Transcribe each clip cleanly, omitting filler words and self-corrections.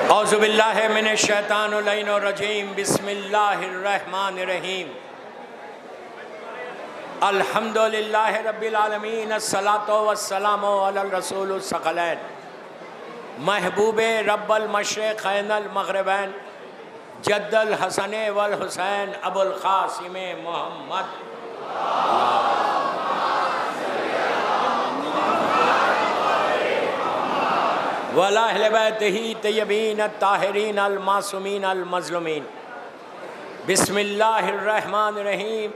औज़ुबिल्लाहि मिनश्शैतानिर्रजीम बिस्मिल्लाहिर्रहमानिर्रहीम अल्हम्दुलिल्लाहि रब्बिल आलमीन अस्सलातु वस्सलामु अलल रसूलिस सकलैन महबूबे रब्बल मशरिक़ैन मग़रिबैन जद्दल हसन वल हुसैन अबुल क़ासिम मोहम्मद वला अहले बैतिही तय्यबीन ताहिरीन अल मासूमीन अल मज़लूमीन बिस्मिल्लाहिर्रहमानिर्रहीम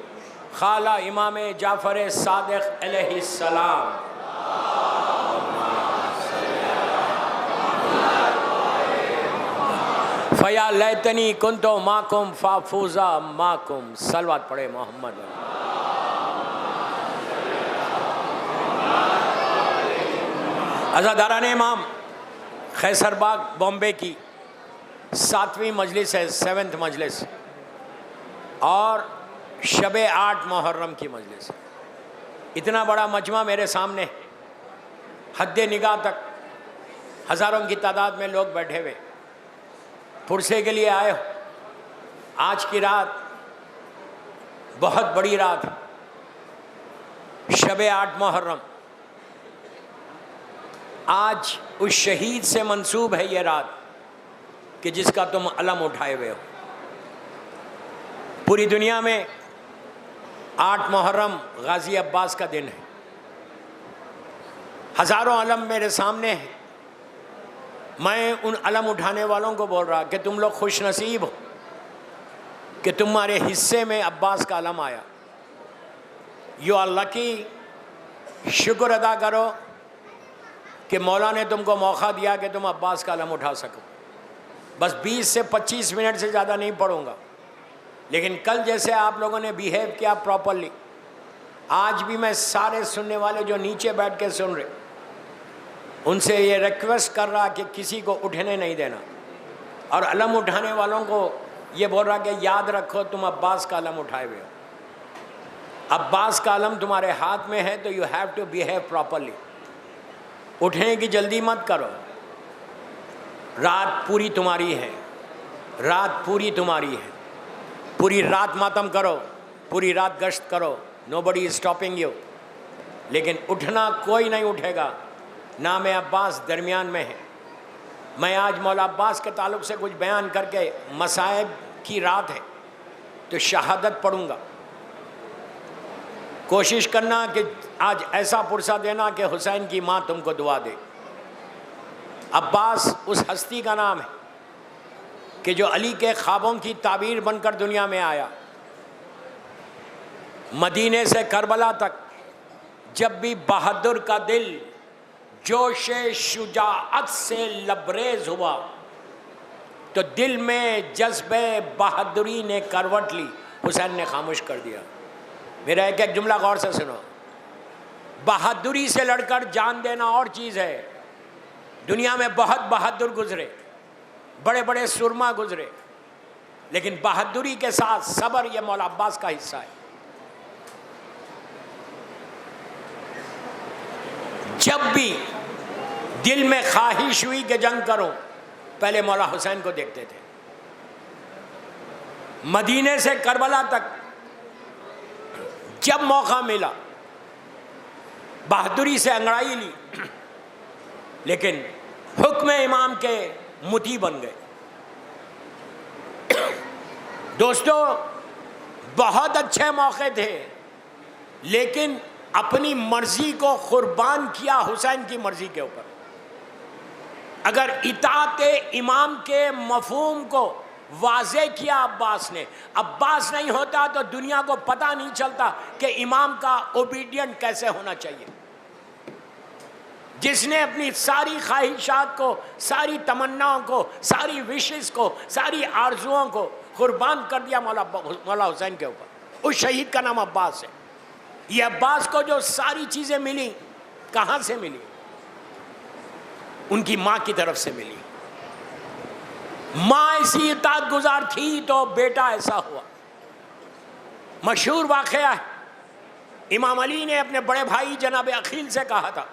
खाला इमाम जाफ़र सादिक़ अलैहिस्सलाम फ़या लैतनी कुन्तो माकुम फ़ाफूज़ा माकुम। सलवात पढ़े मोहम्मद। अज़ादारान इमाम खैसरबाग बॉम्बे की 7वीं मजलिस है, 7th मजलिस, और शबे 8 मुहर्रम की मजलिस है। इतना बड़ा मजमा मेरे सामने, हद्दे निगाह तक हज़ारों की तादाद में लोग बैठे हुए, पुरसे के लिए आए हो। आज की रात बहुत बड़ी रात है, शबे 8 मुहर्रम। आज उस शहीद से मंसूब है ये रात कि जिसका तुम अलम उठाए हुए हो। पूरी दुनिया में 8 मुहर्रम गाजी अब्बास का दिन है। हज़ारों अलम मेरे सामने हैं। मैं उन अलम उठाने वालों को बोल रहा कि तुम लोग खुश नसीब हो कि तुम्हारे हिस्से में अब्बास का अलम आया। You are lucky. शुक्र अदा करो कि मौला ने तुमको मौका दिया कि तुम अब्बास का अलम उठा सको। बस 20 से 25 मिनट से ज़्यादा नहीं पढ़ूंगा, लेकिन कल जैसे आप लोगों ने बिहेव किया प्रॉपरली, आज भी मैं सारे सुनने वाले जो नीचे बैठ के सुन रहे, उनसे ये रिक्वेस्ट कर रहा कि किसी को उठने नहीं देना, और अलम उठाने वालों को ये बोल रहा कि याद रखो तुम अब्बास का अलम उठाए हुए हो। अब्बास का अलम तुम्हारे हाथ में है तो you have to behave properly. उठने की जल्दी मत करो। रात पूरी तुम्हारी है, रात पूरी तुम्हारी है। पूरी रात मातम करो, पूरी रात गश्त करो, नोबडी इज स्टॉपिंग यू। लेकिन उठना कोई नहीं उठेगा। नाम अब्बास दरमियान में है। मैं आज मौला अब्बास के ताल्लुक़ से कुछ बयान करके, मसाइब की रात है तो शहादत पढ़ूंगा। कोशिश करना कि आज ऐसा पुरसा देना कि हुसैन की माँ तुमको दुआ दे। अब्बास उस हस्ती का नाम है कि जो अली के ख्वाबों की ताबीर बनकर दुनिया में आया। मदीने से करबला तक जब भी बहादुर का दिल जोशे शुजाअत से लबरेज हुआ तो दिल में जज्बे बहादुरी ने करवट ली, हुसैन ने खामोश कर दिया। मेरा एक एक जुमला गौर से सुनो। बहादुरी से लड़कर जान देना और चीज़ है। दुनिया में बहुत बहादुर गुजरे, बड़े बड़े सुरमा गुजरे, लेकिन बहादुरी के साथ सब्र, यह मौला अब्बास का हिस्सा है। जब भी दिल में ख्वाहिश हुई कि जंग करो, पहले मौला हुसैन को देखते थे। मदीने से करबला तक जब मौका मिला बहादुरी से अंगड़ाई ली, लेकिन हुक्म इमाम के मुती बन गए। दोस्तों, बहुत अच्छे मौके थे, लेकिन अपनी मर्जी को कुर्बान किया हुसैन की मर्जी के ऊपर। अगर इताअते इमाम के मफहूम को वाज़े किया अब्बास ने, अब्बास नहीं होता तो दुनिया को पता नहीं चलता कि इमाम का ओबीडियंट कैसे होना चाहिए। जिसने अपनी सारी ख्वाहिशात को, सारी तमन्नाओं को, सारी विशेस को, सारी आरजुओं को कुर्बान कर दिया मौला हुसैन के ऊपर। उस शहीद का नाम अब्बास है। ये अब्बास को जो सारी चीज़ें मिली, कहाँ से मिली? उनकी माँ की तरफ से मिली। माँ ऐसी इताअत गुजार थी तो बेटा ऐसा हुआ। मशहूर वाक़या है, इमाम अली ने अपने बड़े भाई जनाब अखील से कहा था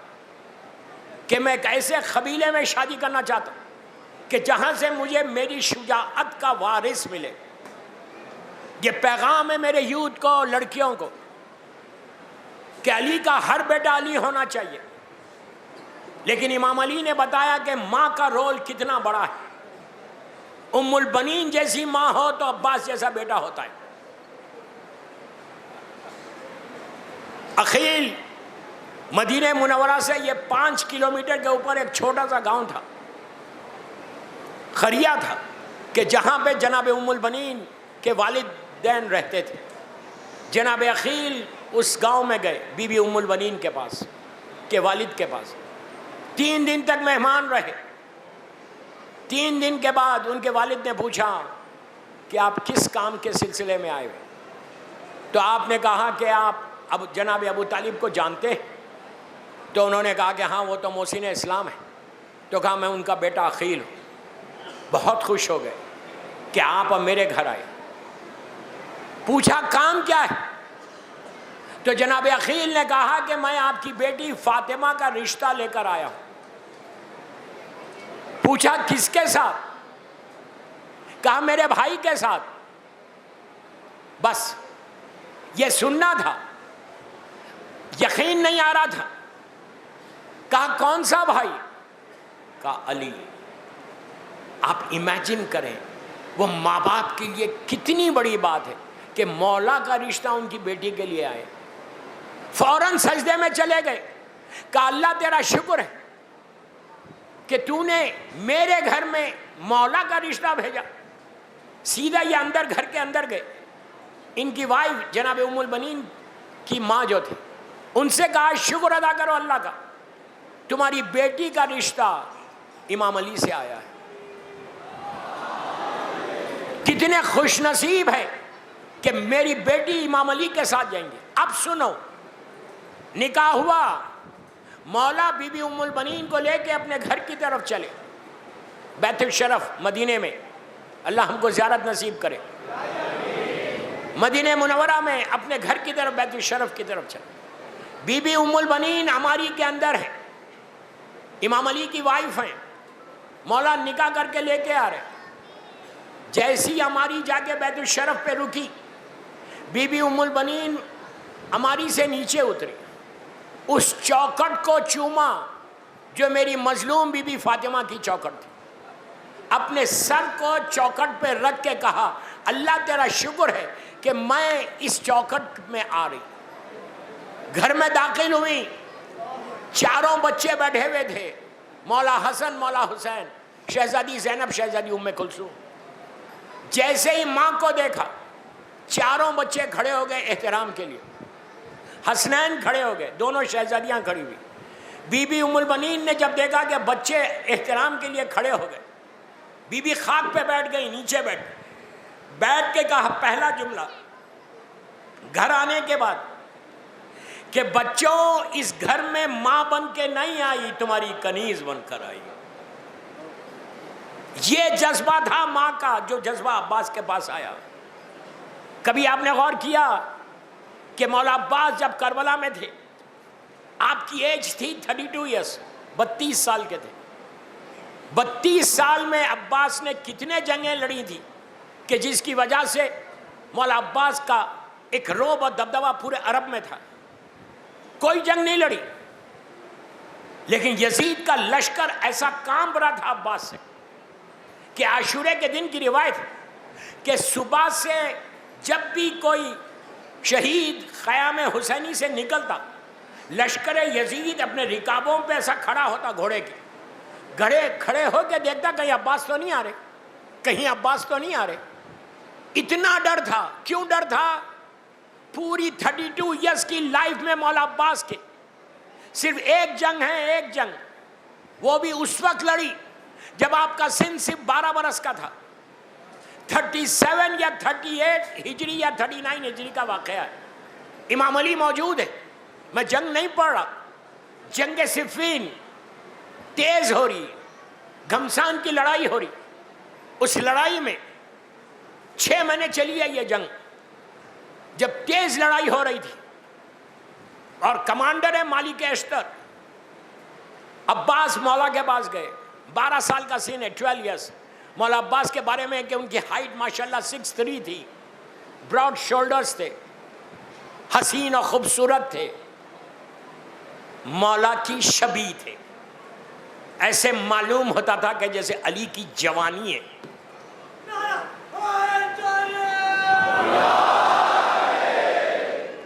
कि मैं एक ऐसे कबीले में शादी करना चाहता हूँ कि जहां से मुझे मेरी शुजाअत का वारिस मिले। ये पैगाम है मेरे यूथ को, लड़कियों को, कि अली का हर बेटा अली होना चाहिए। लेकिन इमाम अली ने बताया कि माँ का रोल कितना बड़ा है। उम्मुल बनीन जैसी माँ हो तो अब्बास जैसा बेटा होता है। अखील मदीने मुनव्वरा से ये 5 किलोमीटर के ऊपर एक छोटा सा गांव था, खरिया था, कि जहां पे जनाब उम्मुल बनीन के वालिदैन रहते थे। जनाब अखील उस गांव में गए, बीबी उम्मुल बनीन के पास, के वालिद के पास। 3 दिन तक मेहमान रहे। 3 दिन के बाद उनके वालिद ने पूछा कि आप किस काम के सिलसिले में आए हुए? तो आपने कहा कि आप अब जनाब अबू तालिब को जानते हैं? तो उन्होंने कहा कि हाँ, वो तो मोहसिन इस्लाम है। तो कहा मैं उनका बेटा अखील हूँ। बहुत खुश हो गए कि आप अब मेरे घर आए। पूछा काम क्या है? तो जनाब अखील ने कहा कि मैं आपकी बेटी फातिमा का रिश्ता लेकर आया हूं। पूछा किसके साथ? कहा मेरे भाई के साथ। बस ये सुनना था, यकीन नहीं आ रहा था। कहा कौन सा भाई? कहा अली। आप इमेजिन करें, वो माँ बाप के लिए कितनी बड़ी बात है कि मौला का रिश्ता उनकी बेटी के लिए आए। फौरन सजदे में चले गए। कहा अल्लाह तेरा शुक्र है कि तूने मेरे घर में मौला का रिश्ता भेजा। सीधा ये अंदर, घर के अंदर गए। इनकी वाइफ जनाब उम्मुल बनीन की माँ जो थी, उनसे कहा शुक्र अदा करो अल्लाह का, तुम्हारी बेटी का रिश्ता इमाम अली से आया है। कितने खुश नसीब है कि मेरी बेटी इमाम अली के साथ जाएंगे। अब सुनो, निकाह हुआ, मौला बीबी उम्मुल बनीन को लेके अपने घर की तरफ चले, बैतुल शरफ मदीने में। अल्लाह हमको ज़ियारत नसीब करे। मदीने मुनव्वरा में अपने घर की तरफ, बैतुल शरफ की तरफ चले। बीबी उम्मुल बनीन अमारी के अंदर है, इमाम अली की वाइफ हैं। मौला निकाह करके लेके आ रहे। जैसी अमारी जाके बैतुल शरफ पे रुकी, बीबी उम्मुल बनीन अमारी से नीचे उतरी, उस चौखट को चूमा जो मेरी मजलूम बीबी फातिमा की चौखट थी। अपने सर को चौखट पे रख के कहा अल्लाह तेरा शुक्र है कि मैं इस चौखट में आ रही। घर में दाखिल हुई, चारों बच्चे बैठे हुए थे, मौला हसन, मौला हुसैन, शहजादी ज़ैनब, शहजादी उम्मे कुलसूम। जैसे ही माँ को देखा, चारों बच्चे खड़े हो गए एहतराम के लिए। हसनैन खड़े हो गए, दोनों शहजादियाँ खड़ी हुई। बीबी उम्मुल बनीन ने जब देखा कि बच्चे एहतराम के लिए खड़े हो गए, बीबी खाक पे बैठ गई, नीचे बैठ के कहा पहला जुमला घर आने के बाद कि बच्चों, इस घर में माँ बन के नहीं आई, तुम्हारी कनीज बनकर आई। ये जज्बा था माँ का, जो जज्बा अब्बास के पास आया। कभी आपने गौर किया कि मौला अब्बास जब करबला में थे, आपकी एज थी 32 ईयर्स, 32 साल के थे। 32 साल में अब्बास ने कितने जंगें लड़ी थी कि जिसकी वजह से मौला अब्बास का एक रोब और दबदबा पूरे अरब में था। कोई जंग नहीं लड़ी, लेकिन यजीद का लश्कर ऐसा काम रहा था अब्बास से कि आशूरे के दिन की रिवायत कि सुबह से जब भी कोई शहीद ख़याम हुसैनी से निकलता, लश्कर यजीद अपने रिकाबों पे ऐसा खड़ा होता, घोड़े के घड़े खड़े होकर देखता कहीं अब्बास तो नहीं आ रहे, कहीं अब्बास तो नहीं आ रहे। इतना डर था। क्यों डर था? पूरी 32 ईयर्स की लाइफ में मौला अब्बास के सिर्फ एक जंग है, एक जंग, वो भी उस वक्त लड़ी जब आपका सिन सिर्फ 12 बरस का था। 37 या 38 हिजरी या 39 हिजरी का वाक़या है। इमाम अली मौजूद है, मैं जंग नहीं पढ़ रहा। जंग सिफ़ीन तेज हो रही, घमसान की लड़ाई हो रही। उस लड़ाई में 6 महीने चली है ये जंग। जब तेज लड़ाई हो रही थी और कमांडर है मालिक अश्तर, अब्बास मौला के पास गए। 12 साल का सीन है, 12 ईयर्स। मौला अब्बास के बारे में कि उनकी हाइट माशाल्लाह 6'3" थी, ब्रॉड शोल्डर्स थे, हसीन और खूबसूरत थे, मौला की शबी थे। ऐसे मालूम होता था कि जैसे अली की जवानी है।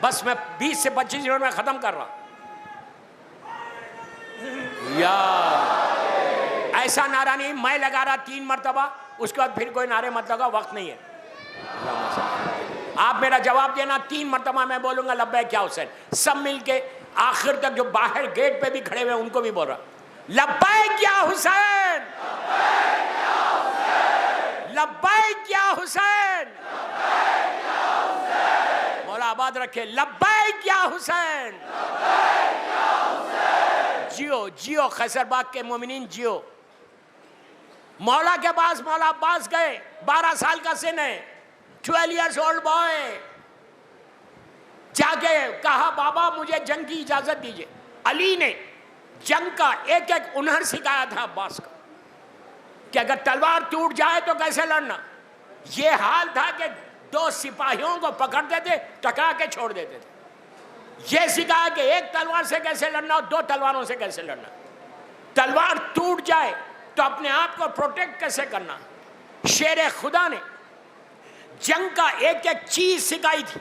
बस मैं 20 से 25 मिनट में खत्म कर रहा। या ऐसा नारा नहीं मैं लगा रहा 3 मरतबा, उसके बाद फिर कोई नारे मत लगा, वक्त नहीं है। आप मेरा जवाब देना, 3 मरतबा मैं बोलूंगा लब्बैक या हुसैन। सब मिलके आखिर तक जो बाहर गेट पे भी खड़े हुए उनको भी बोल रहा, लब्बैक या हुसैन, लब्बैक या हुसैन। मौला आबाद रखे, लब्बैक या हुसैन। जियो जियो खैसरबाग के मोमिनीन जियो। मौला के पास मौला अब्बास गए, 12 साल का सिन है, 12 ईयर्स ओल्ड बॉय। जाके कहा बाबा मुझे जंग की इजाजत दीजिए। अली ने जंग का एक एक हुनर सिखाया था अब्बास को कि अगर तलवार टूट जाए तो कैसे लड़ना। ये हाल था कि 2 सिपाहियों को पकड़ते थे, टकरा के छोड़ देते थे। ये सिखाया कि एक तलवार से कैसे लड़ना और 2 तलवारों से कैसे लड़ना। तलवार टूट जाए तो अपने आप को प्रोटेक्ट कैसे करना। शेर खुदा ने जंग का एक एक चीज सिखाई थी,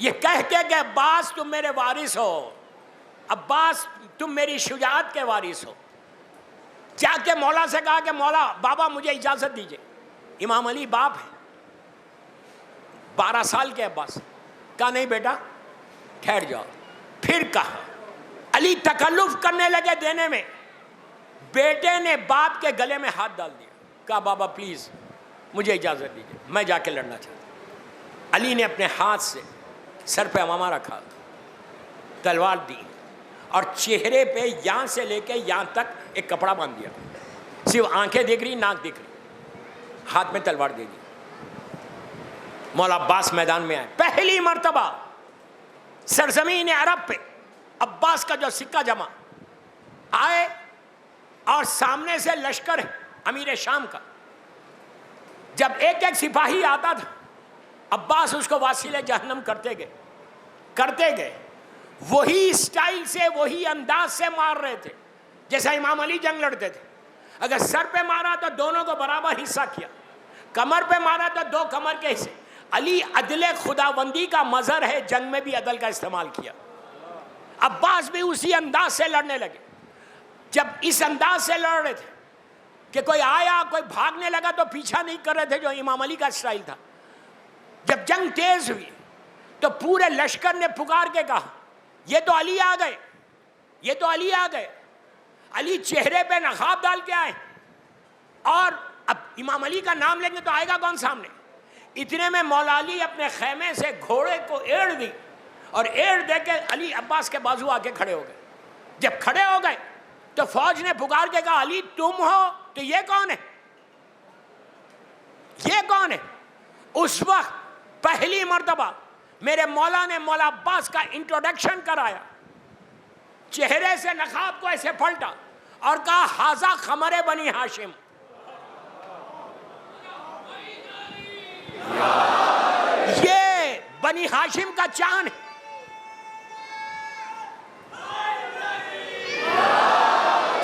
ये कह के कि अब्बास तुम मेरे वारिस हो, अब्बास तुम मेरी शुजाअत के वारिस हो। जाके मौला से कहा कि मौला बाबा मुझे इजाजत दीजिए। इमाम अली बाप है, 12 साल के अब्बास। कहा नहीं बेटा ठहर जाओ। फिर कहा, अली तकल्लुफ करने लगे देने में, बेटे ने बाप के गले में हाथ डाल दिया। कहा बाबा प्लीज मुझे इजाजत दीजिए, मैं जाके लड़ना चाहता हूं। अली ने अपने हाथ से सर पे अमामा रखा, तलवार दी और चेहरे पे यहां से लेके यहां तक एक कपड़ा बांध दिया। सिर्फ आंखें दिख रही, नाक दिख रही, हाथ में तलवार दे दी। मौला अब्बास मैदान में आए। पहली मर्तबा सरजमीन अरब पे अब्बास का जो सिक्का जमा आए और सामने से लश्कर है अमीर शाम का। जब एक एक सिपाही आता था अब्बास उसको वासिले जहन्नम करते गए। वही स्टाइल से वही अंदाज से मार रहे थे जैसा इमाम अली जंग लड़ते थे। अगर सर पे मारा तो दोनों को बराबर हिस्सा किया, कमर पे मारा तो 2 कमर के हिस्से। अली अदले खुदाबंदी का मजहर है, जंग में भी अदल का इस्तेमाल किया। अब्बास भी उसी अंदाज से लड़ने लगे। जब इस अंदाज से लड़ रहे थे कि कोई आया कोई भागने लगा तो पीछा नहीं कर रहे थे, जो इमाम अली का स्टाइल था। जब जंग तेज हुई तो पूरे लश्कर ने पुकार के कहा ये तो अली आ गए, ये तो अली आ गए। अली चेहरे पे नकाब डाल के आए और अब इमाम अली का नाम लेंगे तो आएगा कौन सामने। इतने में मौला अली अपने खेमे से घोड़े को एड़ दी और एड़ दे के अली अब्बास के बाजू आके खड़े हो गए। जब खड़े हो गए तो फौज ने पुकार के कहा अली तुम हो, तो ये कौन है, ये कौन है। उस वक्त पहली मर्तबा मेरे मौला ने मौला अब्बास का इंट्रोडक्शन कराया। चेहरे से नकाब को ऐसे पलटा और कहा हाजा खमरे बनी हाशिम। ये बनी हाशिम का चांद है।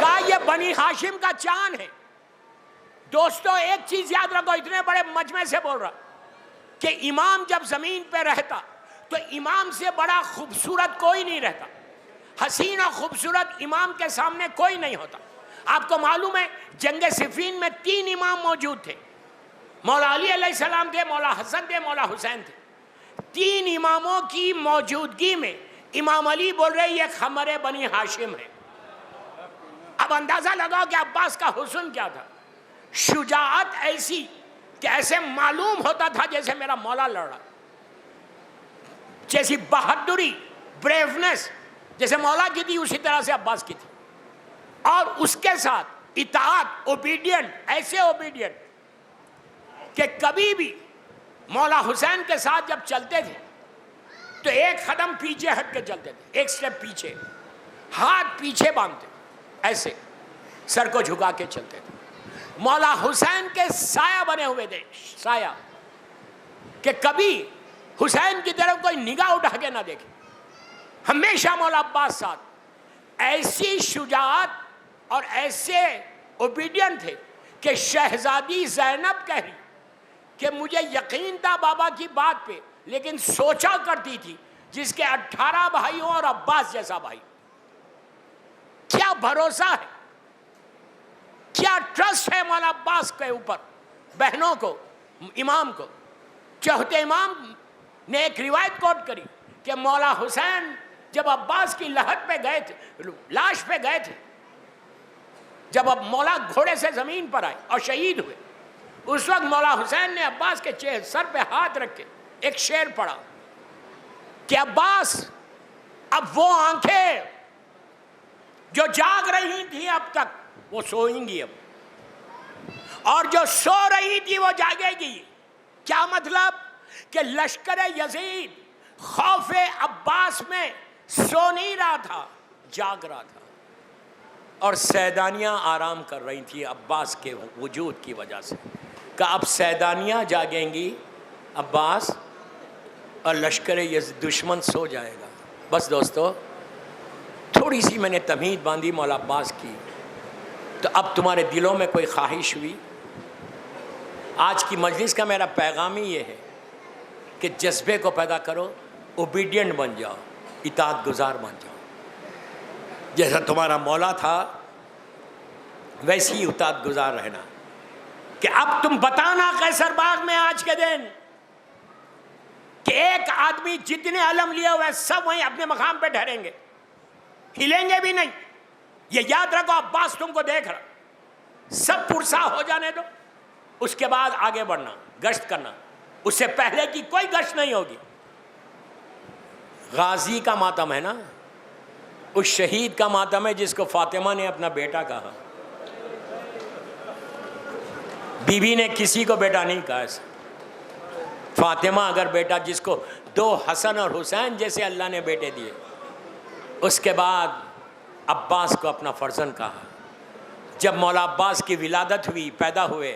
कहा ये बनी हाशिम का चांद है। दोस्तों एक चीज याद रखो, इतने बड़े मजमे से बोल रहा कि इमाम जब जमीन पे रहता तो इमाम से बड़ा खूबसूरत कोई नहीं रहता। हसीन और खूबसूरत इमाम के सामने कोई नहीं होता। आपको मालूम है जंग सिफीन में 3 इमाम मौजूद थे। मौला अली अलैहिस्सलाम थे, मौला हसन थे, मौला हुसैन थे। 3 इमामों की मौजूदगी में इमाम अली बोल रहे ये खमरे बनी हाशिम है। अब अंदाजा लगाओ कि अब्बास का हुस्न क्या था। शुजाअत ऐसी कि ऐसे मालूम होता था जैसे मेरा मौला लड़ रहा, जैसी बहादुरी ब्रेवनेस जैसे मौला की थी उसी तरह से अब्बास की थी। और उसके साथ इताअत, ओबीडियंट, ऐसे ओबीडियंट कि कभी भी मौला हुसैन के साथ जब चलते थे तो एक कदम पीछे हट के चलते थे, एक स्टेप पीछे, हाथ पीछे बांधते ऐसे। सर को झुका के चलते थे। मौला हुसैन के साया बने हुए थे, साया, कि कभी हुसैन की तरफ कोई निगाह उठा के ना देखे। हमेशा मौला अब्बास साथ ऐसी शुजाअत और ऐसे ओबीडियंट थे कि शहजादी ज़ैनब कह रही कि मुझे यकीन था बाबा की बात पे, लेकिन सोचा करती थी जिसके 18 भाई हो और अब्बास जैसा भाई। क्या भरोसा है, क्या ट्रस्ट है मौला अब्बास के ऊपर, बहनों को, इमाम को। चौथे इमाम ने एक रिवायत कोट करी कि मौला हुसैन जब अब्बास की लहद पे गए थे, लाश पे गए थे, जब अब मौला घोड़े से जमीन पर आए और शहीद हुए, उस वक्त मौला हुसैन ने अब्बास के सर पे हाथ रख के एक शेर पढ़ा कि अब्बास, अब वो आंखें जो जाग रही थी अब तक वो सोएंगी अब, और जो सो रही थी वो जागेगी। क्या मतलब कि लश्कर यजीद खौफे अब्बास में सो नहीं रहा था, जाग रहा था, और सैदानियाँ आराम कर रही थी अब्बास के वजूद की वजह से। कि अब सैदानियाँ जागेंगी अब्बास, और लश्कर यजीद दुश्मन सो जाएगा। बस दोस्तों, थोड़ी सी मैंने तमीज़ बांधी मौला अब्बास की, तो अब तुम्हारे दिलों में कोई ख्वाहिश हुई। आज की मजलिस का मेरा पैगाम ही ये है कि जज्बे को पैदा करो, ओबीडियंट बन जाओ, इताअत गुजार बन जाओ। जैसा तुम्हारा मौला था वैसी ही इताअत गुजार रहना। कि अब तुम बताना कैसर बाग में आज के दिन कि एक आदमी जितने अलम लिए हुए सब वहीं अपने मकाम पे ठहरेंगे, हिलेंगे भी नहीं। ये याद रखो, अब्बास तुमको देख रहा, सब पुरसा हो जाने दो, उसके बाद आगे बढ़ना, गश्त करना। उससे पहले की कोई गश्त नहीं होगी। गाजी का मातम है ना, उस शहीद का मातम है जिसको फातिमा ने अपना बेटा कहा। बीबी ने किसी को बेटा नहीं कहा ऐसा। फातिमा अगर बेटा, जिसको 2 हसन और हुसैन जैसे अल्लाह ने बेटे दिए, उसके बाद अब्बास को अपना फर्जन कहा। जब मौला अब्बास की विलादत हुई, पैदा हुए,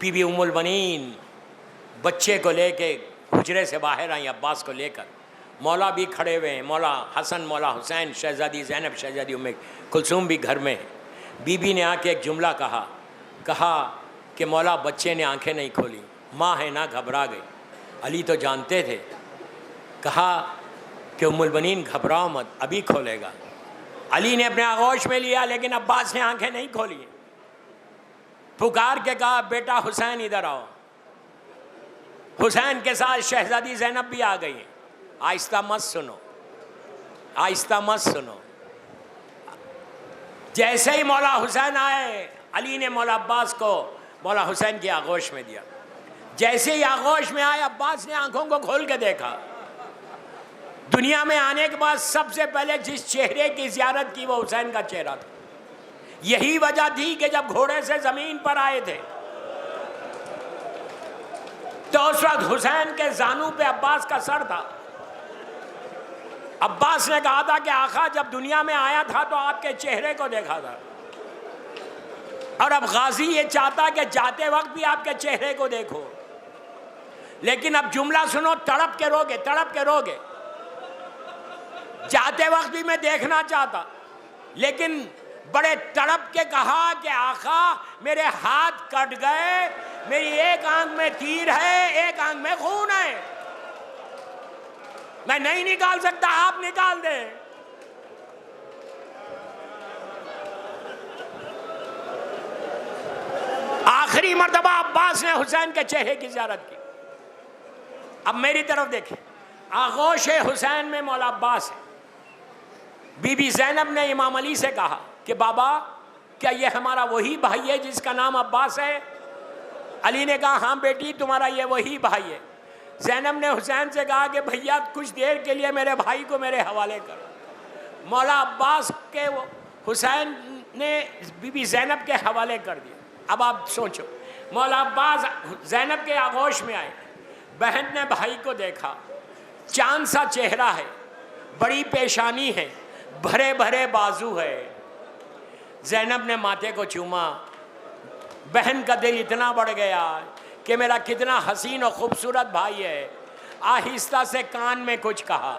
बीबी उम्मुल बनीन बच्चे को लेके हुजरे से बाहर आई अब्बास को लेकर। मौला भी खड़े हुए हैं, मौला हसन, मौला हुसैन, शहजादी ज़ैनब, शहजादी उम्मे कुलसूम भी घर में है। बीबी ने आके एक जुमला कहा कि मौला बच्चे ने आंखें नहीं खोली, माँ है ना, घबरा गई। अली तो जानते थे, कहा कि उम्मुल बनीन घबराओ मत, अभी खोलेगा। अली ने अपने आगोश में लिया, लेकिन अब्बास ने आंखें नहीं खोली। पुकार के कहा, बेटा हुसैन इधर आओ। हुसैन के साथ शहजादी ज़ैनब भी आ गई। आहिस्ता मत सुनो, आहिस्ता मत सुनो। जैसे ही मौला हुसैन आए, अली ने मौला अब्बास को मौला हुसैन की आगोश में दिया। जैसे ही आगोश में आए, अब्बास ने आंखों को खोल के देखा। दुनिया में आने के बाद सबसे पहले जिस चेहरे की ज़ियारत की वो हुसैन का चेहरा था। यही वजह थी कि जब घोड़े से ज़मीन पर आए थे तो उस वक्त हुसैन के जानू पे अब्बास का सर था। अब्बास ने कहा था कि आका जब दुनिया में आया था तो आपके चेहरे को देखा था, और अब गाजी ये चाहता कि जाते वक्त भी आपके चेहरे को देखो। लेकिन अब जुमला सुनो, तड़प के रोगे, तड़प के रोगे। जाते वक्त भी मैं देखना चाहता, लेकिन बड़े तड़प के कहा कि आका मेरे हाथ कट गए, मेरी एक आंख में तीर है, एक आंख में खून है, मैं नहीं निकाल सकता, आप निकाल दें। आखिरी मर्तबा अब्बास ने हुसैन के चेहरे की ज़ियारत की। अब मेरी तरफ देखें, आगोश हुसैन में मौला अब्बास है। बीबी ज़ैनब ने इमाम अली से कहा कि बाबा क्या ये हमारा वही भाई है जिसका नाम अब्बास है? अली ने कहा हाँ बेटी, तुम्हारा ये वही भाई है। ज़ैनब ने हुसैन से कहा कि भैया कुछ देर के लिए मेरे भाई को मेरे हवाले करो। मौला अब्बास के हुसैन ने बीबी ज़ैनब के हवाले कर दिया। अब आप सोचो, मौला अब्बास ज़ैनब के आगोश में आए, बहन ने भाई को देखा, चांद सा चेहरा है, बड़ी पेशानी है, भरे भरे बाजू है, ज़ैनब ने माथे को चूमा। बहन का दिल इतना बढ़ गया कि मेरा कितना हसीन और ख़ूबसूरत भाई है। आहिस्ता से कान में कुछ कहा,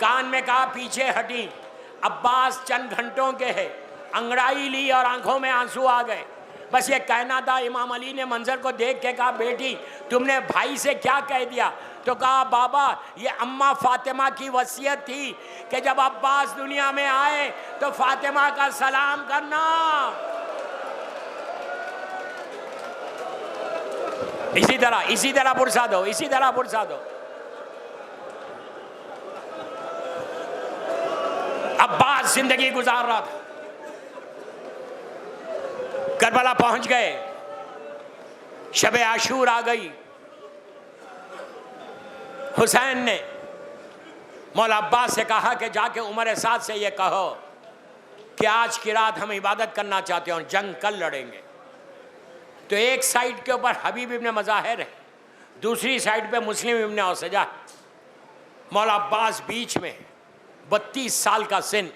कान में कहा पीछे हटी। अब्बास चंद घंटों के है, अंगड़ाई ली और आंखों में आंसू आ गए। बस ये कहना था। इमाम अली ने मंजर को देख के कहा, बेटी तुमने भाई से क्या कह दिया? तो कहा, बाबा ये अम्मा फातिमा की वसीयत थी कि जब अब्बास दुनिया में आए तो फातिमा का सलाम करना। इसी तरह पुरसा दो, इसी तरह पुरसा दो। अब्बास जिंदगी गुजार रहा था। करबला पहुंच गए, शब आशूर आ गई। हुसैन ने मौला अब्बास से कहा कि जाके उमर साद से ये कहो कि आज की रात हम इबादत करना चाहते हैं और जंग कल लड़ेंगे। तो एक साइड के ऊपर हबीब इब्ने मज़ाहिर है, दूसरी साइड पे मुस्लिम इब्ने औसजा। मौला अब्बास बीच में, 32 साल का सिन,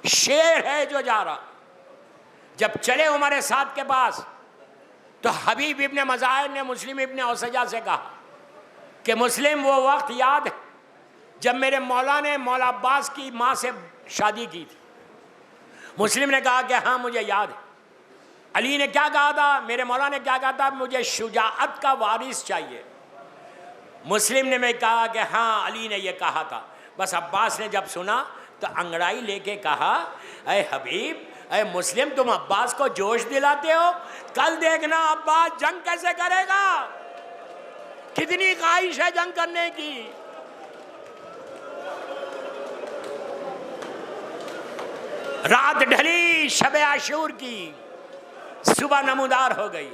शेर है जो जा रहा। जब चले उमर साद के पास तो हबीब इब्ने मज़ाहिर ने मुस्लिम इब्ने औसजा से कहा कि मुस्लिम वो वक्त याद है जब मेरे मौला ने मौला अब्बास की माँ से शादी की थी? मुस्लिम ने कहा कि हाँ मुझे याद है। अली ने क्या कहा था? मेरे मौला ने क्या कहा था? मुझे शुजाअत का वारिस चाहिए। मुस्लिम ने मैं कहा कि हाँ अली ने यह कहा था। बस अब्बास ने जब सुना तो अंगड़ाई लेके कहा, अरे हबीब, अरे मुस्लिम, तुम अब्बास को जोश दिलाते हो। कल देखना अब्बास जंग कैसे करेगा, कितनी ख्वाहिश है जंग करने की। रात ढली शब आशूर की, सुबह नमूदार हो गई।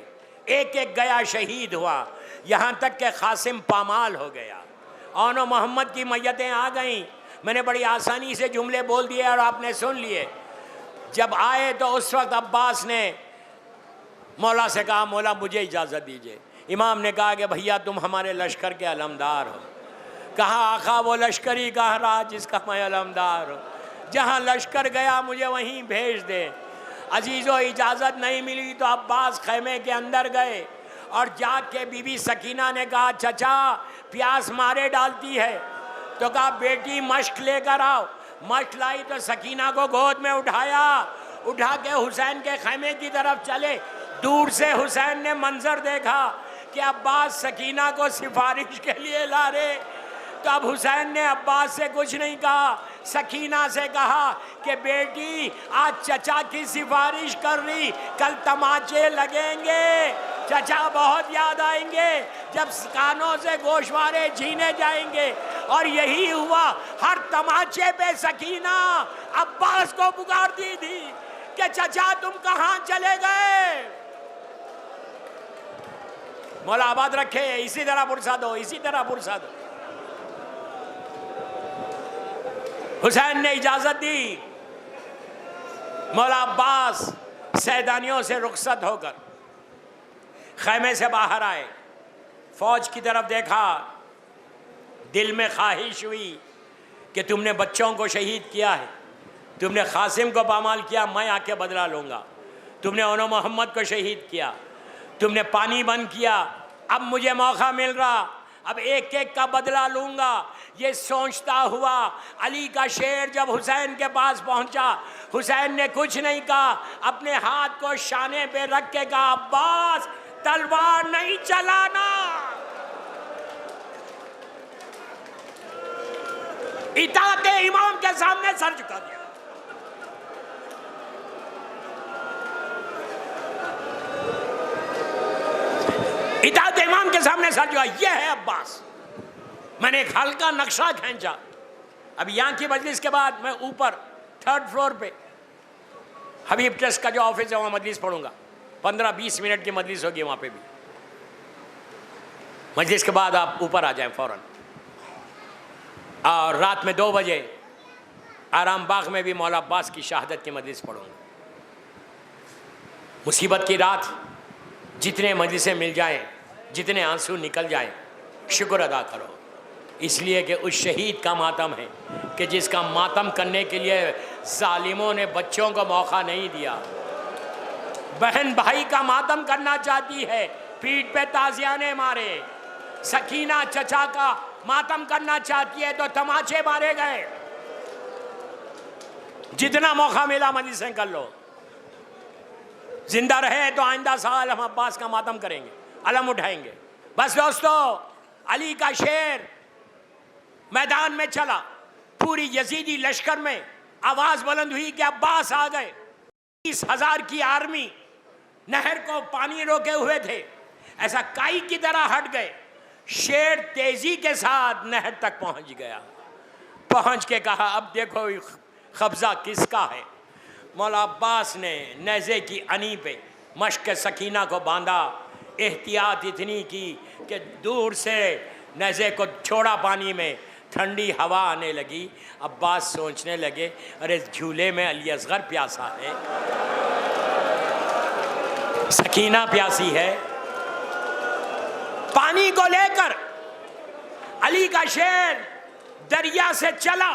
एक एक गया शहीद हुआ, यहाँ तक के कासिम पामाल हो गया। औनो मोहम्मद की मैयतें आ गईं। मैंने बड़ी आसानी से जुमले बोल दिए और आपने सुन लिए। जब आए तो उस वक्त अब्बास ने मौला से कहा, मौला मुझे इजाज़त दीजिए। इमाम ने कहा कि भैया तुम हमारे लश्कर के अलमदार हो। कहा, आखा वो लश्कर ही कहाँ रहा जिसका मैं अलमदार हूँ। जहाँ लश्कर गया मुझे वहीं भेज दे। अजीज़ों, इजाज़त नहीं मिली तो अब्बास खैमे के अंदर गए और जाग के बीबी सकीना ने कहा, चचा प्यास मारे डालती है। तो कहा, बेटी मश्क लेकर आओ। मश्क लाई तो सकीना को गोद में उठाया, उठा के हुसैन के खैमे की तरफ चले। दूर से हुसैन ने मंजर देखा कि अब्बास सकीना को सिफारिश के लिए ला रहे। तो अब हुसैन ने अब्बास से कुछ नहीं कहा, सकीना से कहा कि बेटी आज चचा की सिफारिश कर रही, कल तमाचे लगेंगे, चचा बहुत याद आएंगे जब कानों से गोशवारे छीने जाएंगे। और यही हुआ। हर तमाचे पे सकीना अब्बास को पुकारती थी कि चचा तुम कहाँ चले गए। मौला आबाद रखे। इसी तरह पुरसा दो, इसी तरह पुरसा दो। हुसैन ने इजाजत दी। मौला अब्बास सैदानियों से रुखसत होकर खैमे से बाहर आए, फौज की तरफ देखा। दिल में ख्वाहिश हुई कि तुमने बच्चों को शहीद किया है, तुमने कासिम को पामाल किया, मैं आके बदला लूँगा। तुमने ओनो मोहम्मद को शहीद किया, तुमने पानी बंद किया, अब मुझे मौका मिल रहा, अब एक एक का बदला लूँगा। ये सोचता हुआ अली का शेर जब हुसैन के पास पहुँचा, हुसैन ने कुछ नहीं कहा, अपने हाथ को शाने पे रख के कहा, अब्बास तलवार नहीं चलाना। इताअत इमाम के सामने सर झुका दिया। इताअत इमाम के सामने सर झुका। यह है अब्बास। मैंने एक हल्का नक्शा खींचा। अब यहाँ की मजलिस के बाद मैं ऊपर 3rd फ्लोर पे हबीब ट्रस्ट का जो ऑफिस है वहाँ मजलिस पढ़ूंगा। 15-20 मिनट की मजलिस होगी वहाँ पे भी। मजलिस के बाद आप ऊपर आ जाएं फौरन। और रात में 2 बजे आराम बाग में भी मौला अब्बास की शहादत की मजलिस पढ़ूंगा। मुसीबत की रात जितने मजलिसें मिल जाएं, जितने आंसू निकल जाएं, शुक्र अदा करो, इसलिए कि उस शहीद का मातम है कि जिसका मातम करने के लिए जालिमों ने बच्चों को मौका नहीं दिया। बहन भाई का मातम करना चाहती है, पीठ पे ताजियाने मारे। सकीना चचा का मातम करना चाहती है तो तमाचे मारे गए। जितना मौका मिला मजलिसें कर लो। जिंदा रहे तो आइंदा साल हम अब्बास का मातम करेंगे, अलम उठाएंगे। बस दोस्तों, अली का शेर मैदान में चला, पूरी यजीदी लश्कर में आवाज बुलंद हुई कि अब्बास आ गए। 30,000 की आर्मी नहर को पानी रोके हुए थे, ऐसा काई की तरह हट गए। शेर तेजी के साथ नहर तक पहुंच गया। पहुंच के कहा, अब देखो कब्जा किसका है। मौला अब्बास ने नेज़े की अनी पे मश्क सकीना को बांधा, एहतियात इतनी की कि दूर से नेज़े को छोड़ा पानी में, ठंडी हवा आने लगी। अब्बास सोचने लगे, अरे झूले में अली असगर प्यासा है, सकीना प्यासी है। पानी को लेकर अली का शेर दरिया से चला।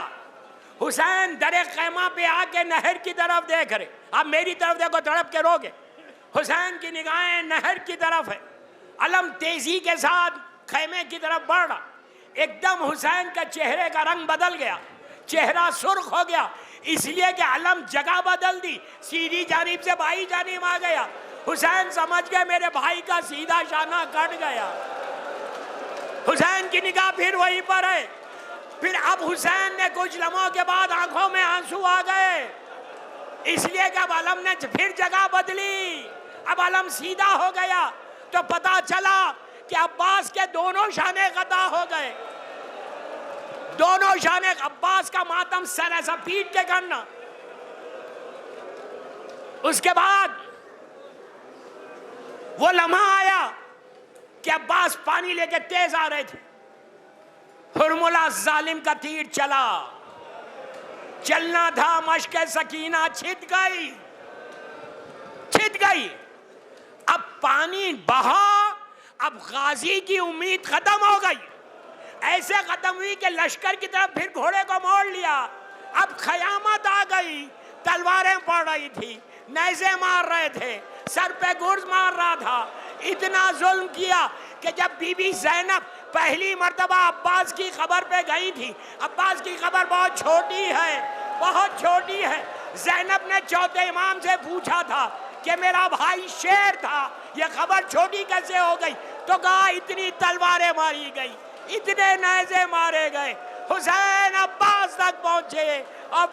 हुसैन दरे खैमा पे आके नहर की तरफ देख रहे। अब मेरी तरफ देखो, तड़प के रोगे। हुसैन की निगाहें नहर की तरफ है। अलम तेजी के साथ खैमे की तरफ बढ़ रहा। एकदम हुसैन का चेहरे का रंग बदल गया, चेहरा सुर्ख हो गया, इसलिए कि अलम जगह बदल दी, सीधी जानिब से बाई जानिब आ गया। हुसैन समझ गए मेरे भाई का सीधा शाना कट गया। हुसैन की निगाह फिर वहीं पर है। फिर अब हुसैन ने कुछ लम्हों के बाद आंखों में आंसू आ गए, इसलिए कि अब अलम ने फिर जगह बदली। अब अलम सीधा हो गया तो पता चला कि अब्बास के दोनों शाने कता हो गए। दोनों शाने, अब्बास का मातम सर ऐसा पीट के करना। उसके बाद वो लम्हा आया कि अब्बास पानी लेके तेज आ रहे थे। हुरमुला जालिम का तीर चला, चलना था मश्क सकीना छिद गई, छिद गई। अब पानी बहा, अब गाजी की उम्मीद खत्म हो गई। ऐसे खत्म हुई कि लश्कर की तरफ फिर घोड़े को मोड़ लिया। अब खयामत आ गई, तलवारें पड़ रही थी, नेज़े मार रहे थे, सर पे गुर्ज मार रहा था। इतना जुल्म किया कि जब बीबी ज़ैनब पहली मर्तबा अब्बास की खबर पे गई थी, अब्बास की खबर बहुत छोटी है, बहुत छोटी है। ज़ैनब ने चौथे इमाम से पूछा था कि मेरा भाई शेर था, यह खबर छोटी कैसे हो गई? तो कहा इतनी तलवारें मारी गई, इतने नेज़े मारे गए। हुसैन अब्बास तक पहुंचे और